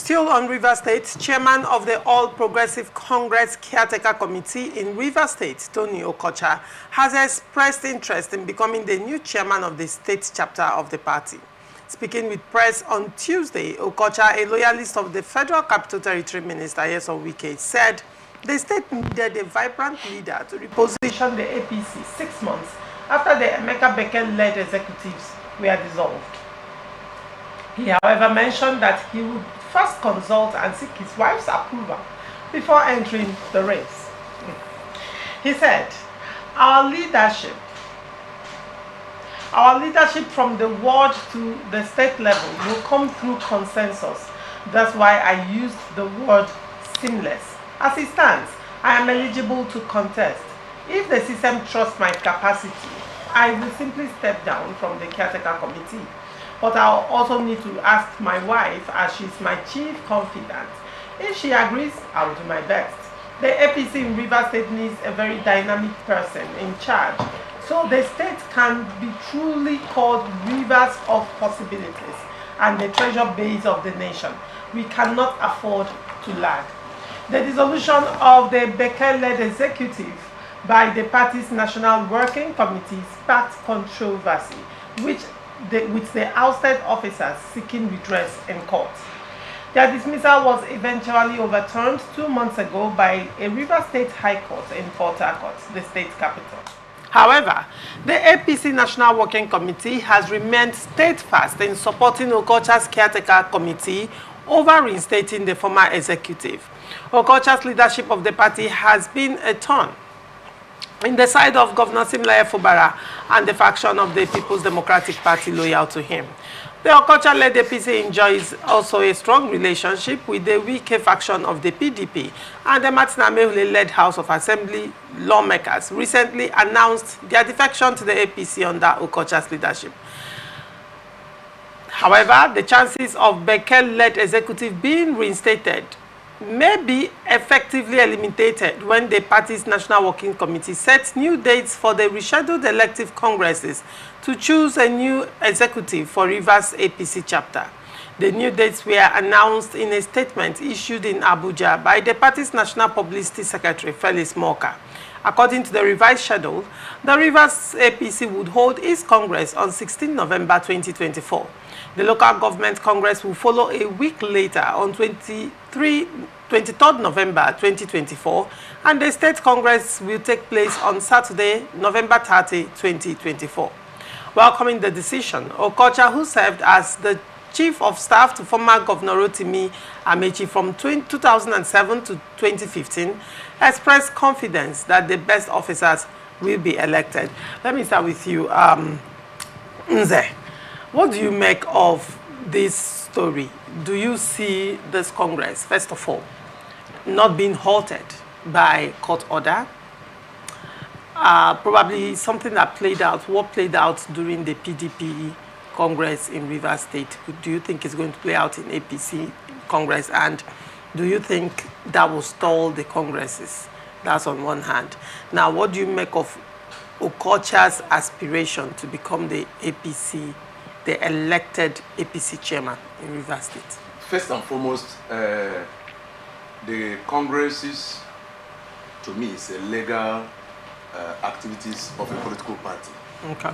Still on Rivers State, chairman of the All Progressive Congress Caretaker Committee in Rivers State, Tony Okocha, has expressed interest in becoming the new chairman of the state chapter of the party. Speaking with press on Tuesday, Okocha, a loyalist of the Federal Capital Territory Minister Nyesom Wike, said the state needed a vibrant leader to reposition the APC 6 months after the Emeka Beke-led executives were dissolved. He, however, mentioned that he would first consult and seek his wife's approval before entering the race. He said, our leadership from the ward to the state level will come through consensus. That's why I used the word seamless. As it stands, I am eligible to contest. If the system trusts my capacity, I will simply step down from the caretaker committee. But I'll also need to ask my wife, as she's my chief confidant. If she agrees, I'll do my best. The APC in Rivers State needs a very dynamic person in charge, so the state can be truly called rivers of possibilities and the treasure base of the nation. We cannot afford to lag. The dissolution of the Beke-led executive by the party's National Working Committee sparked controversy, with the ousted officers seeking redress in court. Their dismissal was eventually overturned 2 months ago by a Rivers State High Court in Port Harcourt, the state capital. However, the APC National Working Committee has remained steadfast in supporting Okocha's caretaker committee over reinstating the former executive. Okocha's leadership of the party has been a thorn in the side of Governor Simlaye Fubara and the faction of the People's Democratic Party loyal to him. The Okocha-led APC enjoys also a strong relationship with the Wike faction of the PDP, and the Martin Amehule-led House of Assembly lawmakers recently announced their defection to the APC under Okocha's leadership. However, the chances of Beke-led executive being reinstated may be effectively eliminated when the party's National Working Committee sets new dates for the rescheduled elective congresses to choose a new executive for Rivers APC chapter. The new dates were announced in a statement issued in Abuja by the party's National Publicity Secretary, Felix Morka. According to the revised schedule, the Rivers APC would hold its Congress on 16 November 2024. The local government Congress will follow a week later on 23rd November 2024, and the State Congress will take place on Saturday, November 30, 2024. Welcoming the decision, Okocha, who served as the Chief of Staff to former Governor Rotimi Amechi from 2007 to 2015, expressed confidence that the best officers will be elected. Let me start with you, Nze. What do you make of this story? Do you see this Congress, first of all, not being halted by court order? Probably something that played out, what played out during the PDP Congress in Rivers State, do you think is going to play out in APC Congress? And do you think that will stall the Congresses? That's on one hand. Now, what do you make of Okocha's aspiration to become the APC, the elected APC chairman in Rivers State? First and foremost, the Congresses, to me, is a legal activities of a political party. Okay.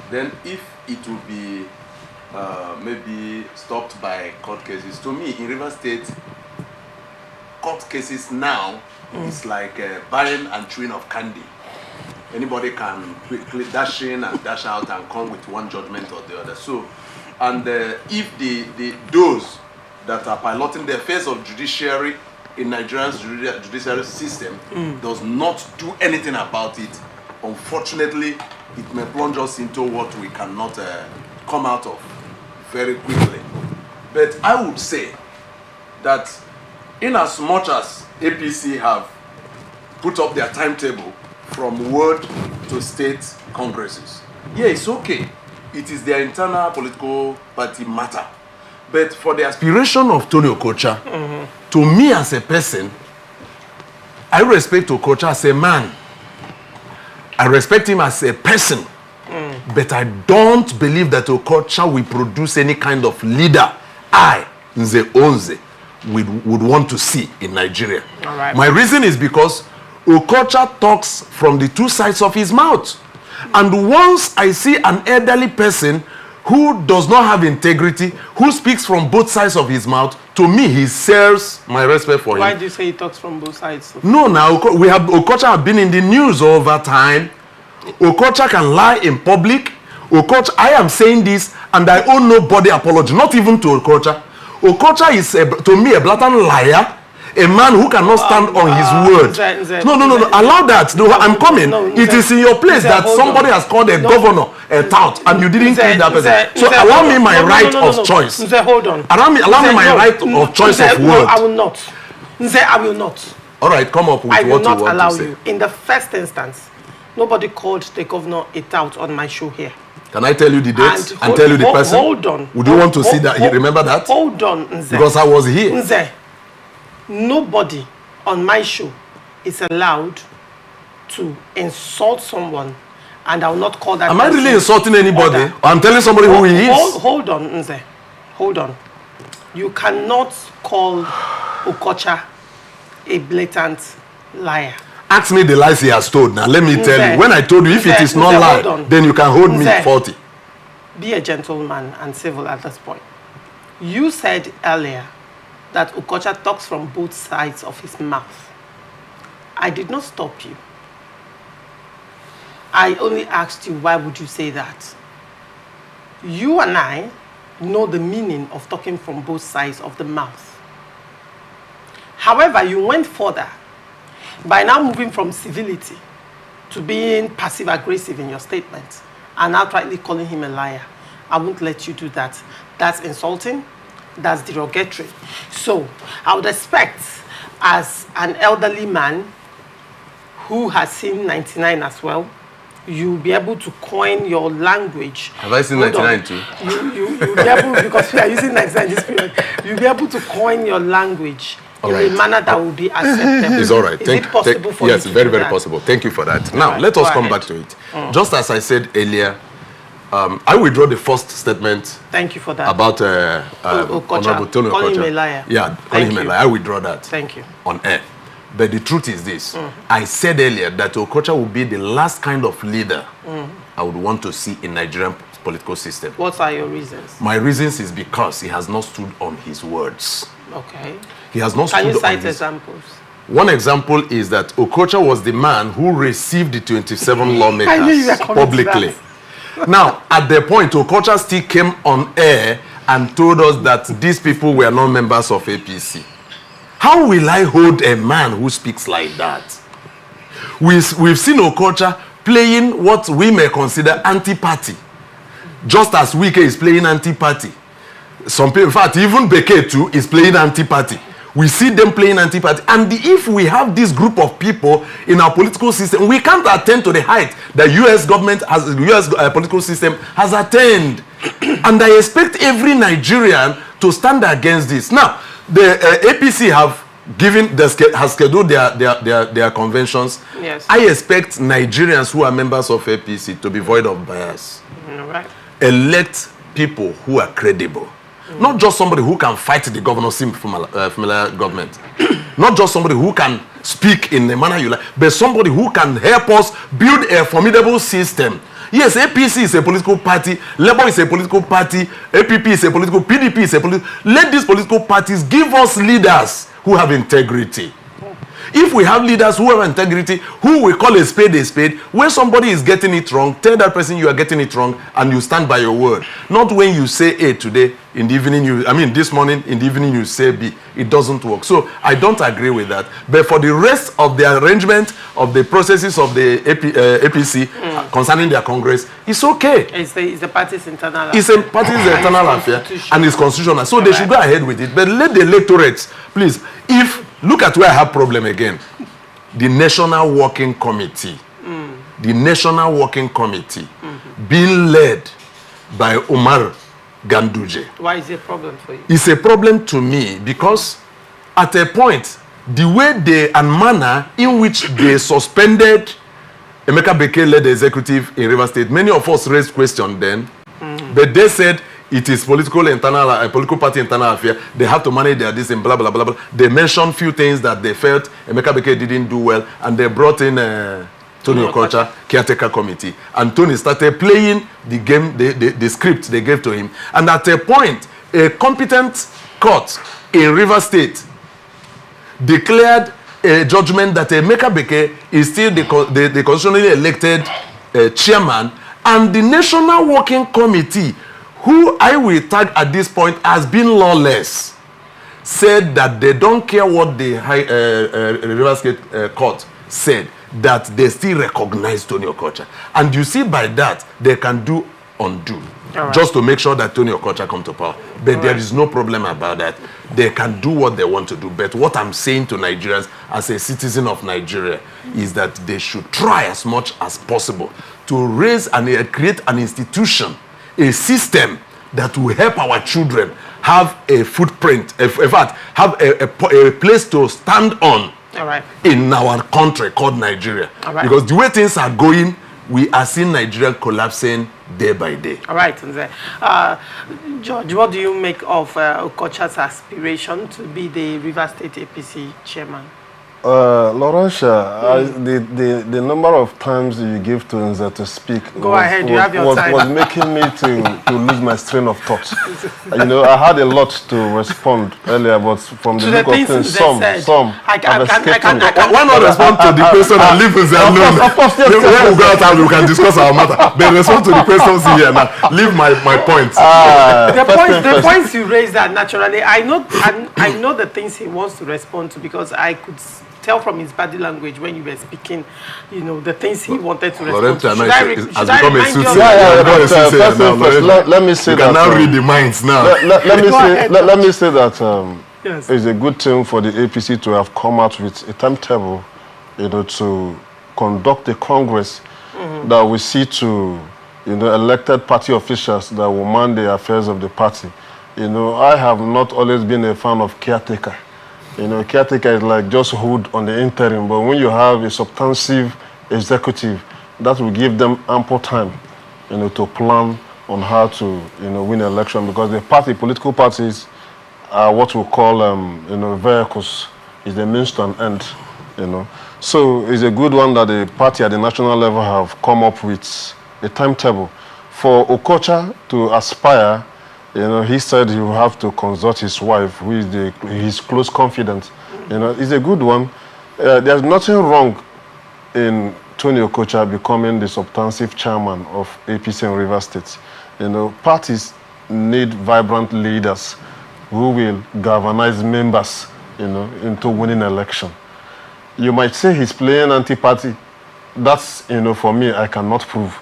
Then if it will be maybe stopped by court cases, to me, in Rivers State, court cases now is like buying and chewing of candy. Anybody can quickly dash in and dash out and come with one judgment or the other. So, and if those that are piloting the affairs of judiciary in Nigeria's judiciary system does not do anything about it, unfortunately, it may plunge us into what we cannot come out of very quickly. But I would say that in as much as APC have put up their timetable from ward to state congresses, yeah, it's okay. It is their internal political party matter. But for the aspiration of Tony Okocha, to me as a person, I respect Okocha as a man. I respect him as a person. But I don't believe that Okocha will produce any kind of leader, I, Nze Onze, would want to see in Nigeria. All right. My reason is because Okocha talks from the two sides of his mouth. And once I see an elderly person who does not have integrity, who speaks from both sides of his mouth, to me, he shares my respect for him. Why do you say he talks from both sides? No, now, Okocha have been in the news over time. Okocha can lie in public. Okocha, I am saying this, and I owe nobody apology, not even to Okocha. Okocha is, to me, a blatant liar. A man who cannot stand on his word. No. Allow that. No, I'm coming. It is in your place that somebody has called a governor a tout, and you didn't kill that person. So allow me my right of choice. Hold on. Allow me my right of choice of word. I will not. I will not. All right, come up with what you want to say. I will not allow you. In the first instance, nobody called the governor a tout on my show here. Can I tell you the date and tell you the person? Hold on. Would you want to see that? Remember that? Hold on, Nze. Because I was here. Nze, nobody on my show is allowed to insult someone, and I will not call that. Am I really insulting anybody? I'm telling somebody who he is. Hold on, Nze. Hold on. You cannot call Okocha a blatant liar. Ask me the lies he has told. Now let me tell you. When I told you, if it is not lie, then you can hold me 40. Be a gentleman and civil at this point. You said earlier that Okocha talks from both sides of his mouth. I did not stop you. I only asked you, why would you say that? You and I know the meaning of talking from both sides of the mouth. However, you went further by now moving from civility to being passive-aggressive in your statement and outrightly calling him a liar. I won't let you do that. That's insulting. That's derogatory. So I would expect, as an elderly man who has seen 99 as well, you'll be able to coin your language. Have I seen 99 too? You'll be able, because we are using 99 this period, you'll be able to coin your language in a manner that will be acceptable. It's all right. Is it possible for you yes, to very, do very that? possible. Thank you for that. Now, let us come back to it. Just as I said earlier, I withdraw the first statement. Thank you for that. About Honorable Tony Okocha. Calling him a liar. Yeah, calling him a liar. I withdraw that. Thank you. On air. But the truth is this. I said earlier that Okocha will be the last kind of leader I would want to see in Nigerian political system. What are your reasons? My reasons is because he has not stood on his words. Okay. He has not stood on his... Can you cite examples? One example is that Okocha was the man who received the 27 lawmakers publicly. Now, at the point, Okocha still came on air and told us that these people were not members of APC. How will I hold a man who speaks like that? We've seen Okocha playing what we may consider anti-party, just as Wike is playing anti-party. Some people, in fact, even Beke too is playing anti-party. We see them playing anti-party. And if we have this group of people in our political system, we can't attain to the height the U.S. government has, the U.S. Political system has attained. And I expect every Nigerian to stand against this. Now, the APC has scheduled their conventions. Yes. I expect Nigerians who are members of APC to be void of bias. Right. Elect people who are credible. Not just somebody who can fight the governorship familiar government. Not just somebody who can speak in the manner you like, but somebody who can help us build a formidable system. Yes, APC is a political party, Labour is a political party, APP is a political, PDP is a political... Let these political parties give us leaders who have integrity. If we have leaders who have integrity, who we call a spade, when somebody is getting it wrong, tell that person you are getting it wrong and you stand by your word. Not when you say A today, in the evening, this morning, in the evening you say B. It doesn't work. So I don't agree with that. But for the rest of the arrangement of the processes of the APC concerning their Congress, it's okay. It's the party's internal affair. It's a party's internal affair and it's constitutional. So they should go ahead with it. But let the electorate, please, look at where I have problem again. The National Working Committee. The National Working Committee being led by Umar Ganduje. Why is it a problem for you? It's a problem to me because at a point, the way and manner in which they suspended Emeka Beke led the executive in Rivers State, many of us raised questions then, but they said it is political party internal affair. They have to manage their this and blah, blah, blah, blah. They mentioned few things that they felt Emeka Beke didn't do well, and they brought in Tony Okocha, caretaker committee. And Tony started playing the game, the script they gave to him. And at a point, a competent court in Rivers State declared a judgment that Emeka Beke is still the constitutionally elected chairman, and the National Working Committee, who I will tag at this point has been lawless, said that they don't care what the Rivers State court said, that they still recognize Tony Okocha. And you see by that, they can do undo. Right. Just to make sure that Tony Okocha come to power. But there is no problem about that. They can do what they want to do. But what I'm saying to Nigerians as a citizen of Nigeria is that they should try as much as possible to raise and create an institution, a system that will help our children have a footprint, in fact, have a place to stand on in our country called Nigeria. Because the way things are going, we are seeing Nigeria collapsing day by day. All right, George, what do you make of Okocha's aspiration to be the Rivers State APC chairman? Laurentia, the number of times you give to Nze to speak was making me to lose my strain of thought. You know, I had a lot to respond earlier, but from the look of things, some have escaped me. Why not respond to the question and leave Nze alone? Of course, yes. When we go out, we can discuss our matter. But respond to the questions here now. Leave my points. The points you raised are naturally. I know the things he wants to respond to, because I could tell from his body language when you were speaking, you know, the things he wanted to respond to. Let me say that. You can now read the minds now. Let me say that it's a good thing for the APC to have come out with a timetable, you know, to conduct a congress that will see to, you know, elected party officials that will man the affairs of the party. You know, I have not always been a fan of caretaker. You know, caretaker is like just hood on the interim, but when you have a substantive executive, that will give them ample time, you know, to plan on how to, you know, win an election, because the political parties are what we call, you know, vehicles, is the means to an end, you know. So it's a good one that the party at the national level have come up with a timetable. For Okocha to aspire, you know, he said he will have to consult his wife, who is his close confidant. You know, it's a good one. There's nothing wrong in Tony Okocha becoming the substantive chairman of APC in Rivers State. You know, parties need vibrant leaders who will galvanize members, you know, into winning election. You might say he's playing anti-party. That's, you know, for me, I cannot prove.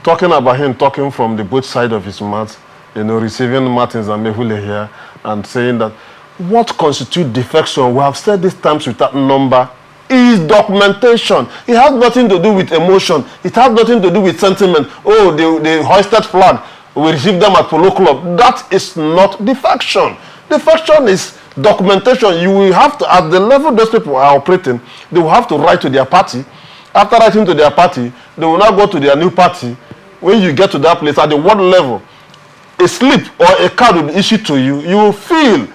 Talking about him, talking from the both sides of his mouth, you know, receiving Martins and Mehule here and saying that what constitutes defection, we have said this times without number, is documentation. It has nothing to do with emotion. It has nothing to do with sentiment. Oh, the hoisted flag, we receive them at Polo Club. That is not defection. Defection is documentation. You will have to, at the level those people are operating, they will have to write to their party. After writing to their party, they will now go to their new party. When you get to that place, at the ward level, a slip or a card will be issued to you, you will feel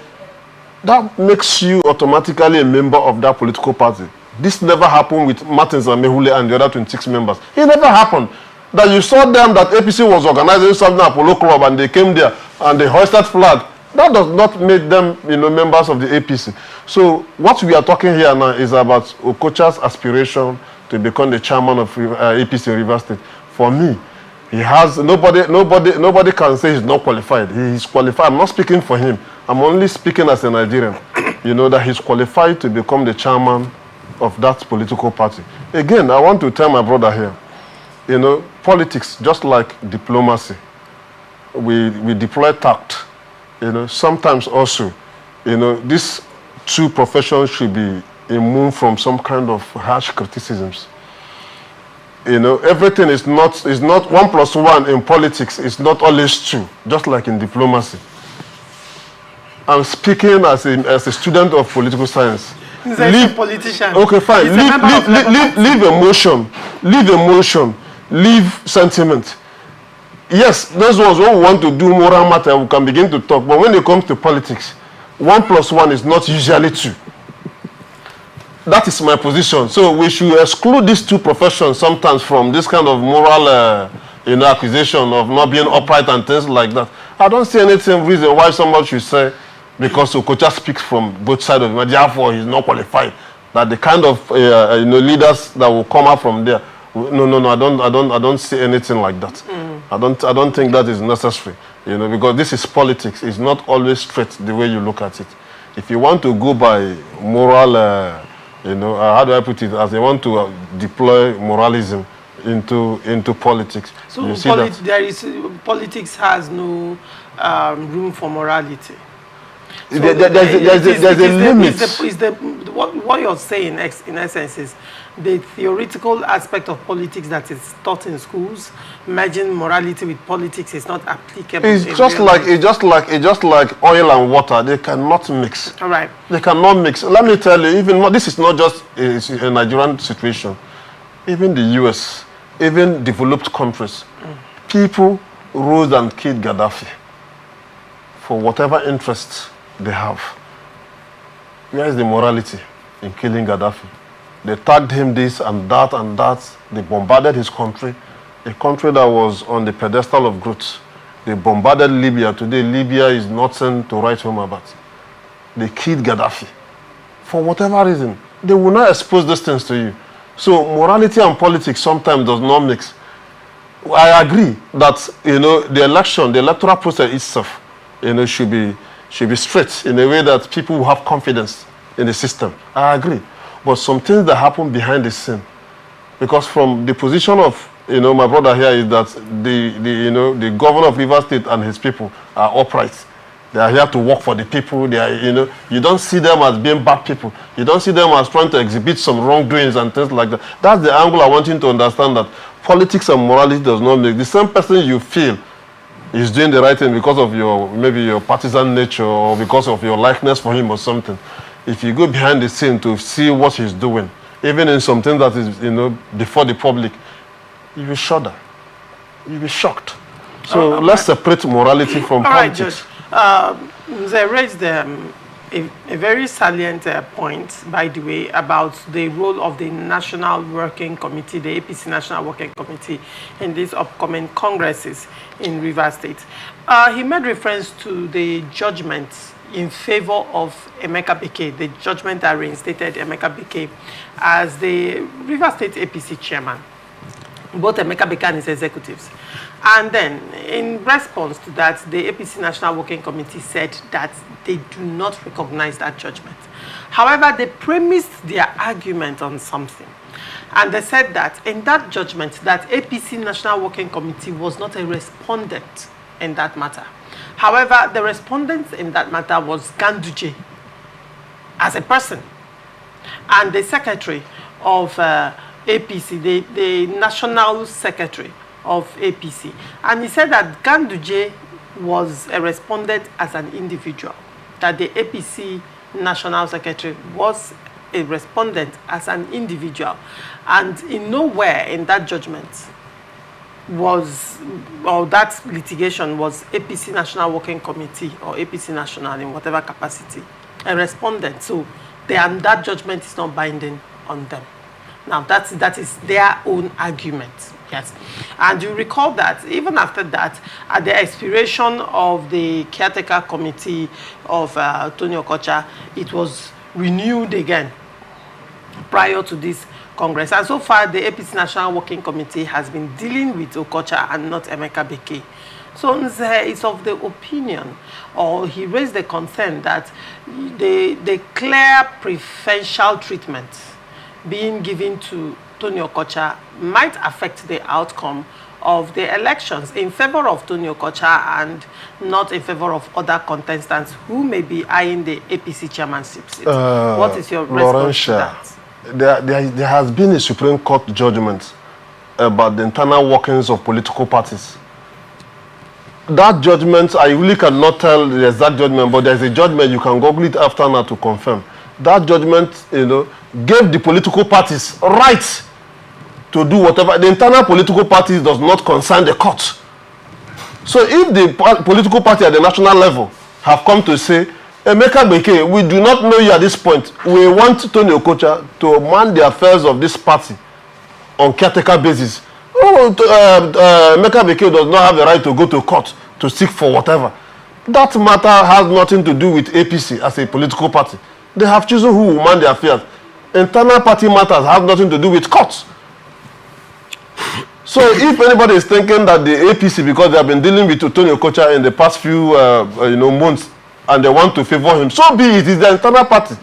that makes you automatically a member of that political party. This never happened with Martins and Mehule and the other 26 members. It never happened. That you saw them, that APC was organizing something at Polo Club and they came there and they hoisted flag. That does not make them, you know, members of the APC. So what we are talking here now is about Okocha's aspiration to become the chairman of APC in Rivers State. For me, he has nobody can say he's not qualified. He is qualified. I'm not speaking for him. I'm only speaking as a Nigerian. You know, that he's qualified to become the chairman of that political party. Again, I want to tell my brother here, you know, politics, just like diplomacy, we deploy tact. You know, sometimes also, you know, these two professions should be immune from some kind of harsh criticisms. You know, everything is not 1 + 1 in politics. It's not always true, just like in diplomacy. I'm speaking as a student of political science. He's a politician. Okay, fine. Leave emotion. Leave sentiment. yes, those ones who want to do moral matter, we can begin to talk. But when it comes to politics, 1 + 1 is not usually 2. That is my position. So we should exclude these two professions sometimes from this kind of moral, accusation of not being upright and things like that. I don't see anything reason why somebody should say, because Okocha speaks from both sides of it, therefore he's not qualified. That the kind of leaders that will come out from there. No. I don't see anything like that. I don't think that is necessary. Because this is politics. It's not always straight the way you look at it. If you want to go by moral, how do I put it? As they want to deploy moralism into politics. So you see that politics has no room for morality. So there's a limit. What you're saying in essence is the theoretical aspect of politics that is taught in schools, merging morality with politics is not applicable. It's just like oil and water. They cannot mix. All right. They cannot mix. Let me tell you, this is not just a Nigerian situation. Even the US, even developed countries, people rose and killed Gaddafi for whatever interest they have. Where is the morality in killing Gaddafi? They tagged him this and that and that. They bombarded his country, a country that was on the pedestal of growth. They bombarded Libya. Today, Libya is nothing to write home about. They killed Gaddafi. For whatever reason, they will not expose these things to you. So morality and politics sometimes does not mix. I agree that the electoral process itself, should be straight in a way that people will have confidence in the system. I agree. But some things that happen behind the scene, because from the position of my brother here is that the governor of Rivers State and his people are upright. They are here to work for the people. They are you don't see them as being bad people. You don't see them as trying to exhibit some wrongdoings and things like that. That's the angle I want you to understand, that politics and morality does not make. The same person you feel is doing the right thing because of maybe your partisan nature or because of your likeness for him or something. If you go behind the scene to see what he's doing, even in something that is before the public, you will shudder. You'll be shocked. So let's separate morality from politics. All right, Judge. They raised a very salient point, by the way, about the role of the National Working Committee, the APC National Working Committee, in these upcoming congresses in Rivers State. He made reference to the judgment in favor of Emeka Beke, the judgment that reinstated Emeka Beke as the Rivers State APC chairman, both Emeka Beke and his executives. And then, in response to that, the APC National Working Committee said that they do not recognize that judgment. However, they premised their argument on something. And they said that in that judgment, that APC National Working Committee was not a respondent in that matter. However, the respondent in that matter was Ganduje as a person. And the secretary of APC, the national secretary of APC. And he said that Ganduje was a respondent as an individual, that the APC national secretary was a respondent as an individual. And in nowhere in that judgment that litigation was APC National Working Committee or APC National in whatever capacity a respondent. So that judgment is not binding on them. Now that is their own argument. Yes. And you recall that even after that, at the expiration of the caretaker committee of Tony Okocha, it was renewed again prior to this Congress. And so far, the APC National Working Committee has been dealing with Okocha and not Emeka Beke. So Nze is of the opinion, or he raised the concern that the clear preferential treatment being given to Tony Okocha might affect the outcome of the elections in favor of Tony Okocha and not in favor of other contestants who may be eyeing the APC chairmanship seat. What is your response to that? There has been a Supreme Court judgment about the internal workings of political parties. That judgment, I really cannot tell the exact judgment, but there's a judgment, you can Google it after now to confirm. That judgment, gave the political parties rights to do whatever. The internal political parties does not concern the court. So if the political party at the national level have come to say, Emeka Beke, we do not know you at this point. We want Tony Okocha to man the affairs of this party on caretaker basis. Emeka Beke does not have the right to go to court to seek for whatever. That matter has nothing to do with APC as a political party. They have chosen who will man the affairs. Internal party matters have nothing to do with courts. So if anybody is thinking that the APC, because they have been dealing with Tony Okocha in the past few months, and they want to favor him, so be it. It's the internal party.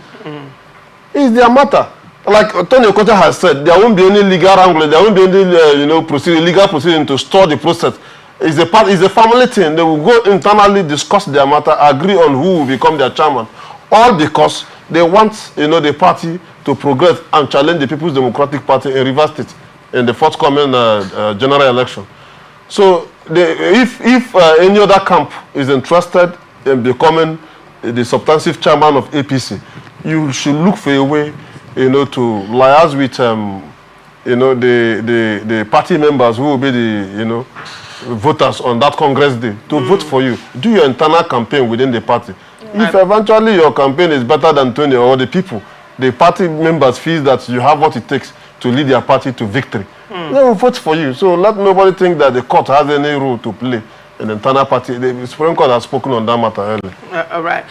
It's their matter. Like Tony Okocha has said, there won't be any legal wrangling, there won't be any legal proceeding to store the process. It's a family thing. They will go internally, discuss their matter, agree on who will become their chairman, all because they want the party to progress and challenge the People's Democratic Party in Rivers State in the forthcoming general election. So if any other camp is interested in becoming the substantive chairman of APC, you should look for a way, to liaise with, the party members who will be the, voters on that Congress day to vote for you. Do your internal campaign within the party. If eventually your campaign is better than Tony or the people, the party members feel that you have what it takes to lead their party to victory, they will vote for you. So let nobody think that the court has any role to play in the internal party. The Supreme Court has spoken on that matter earlier. All right.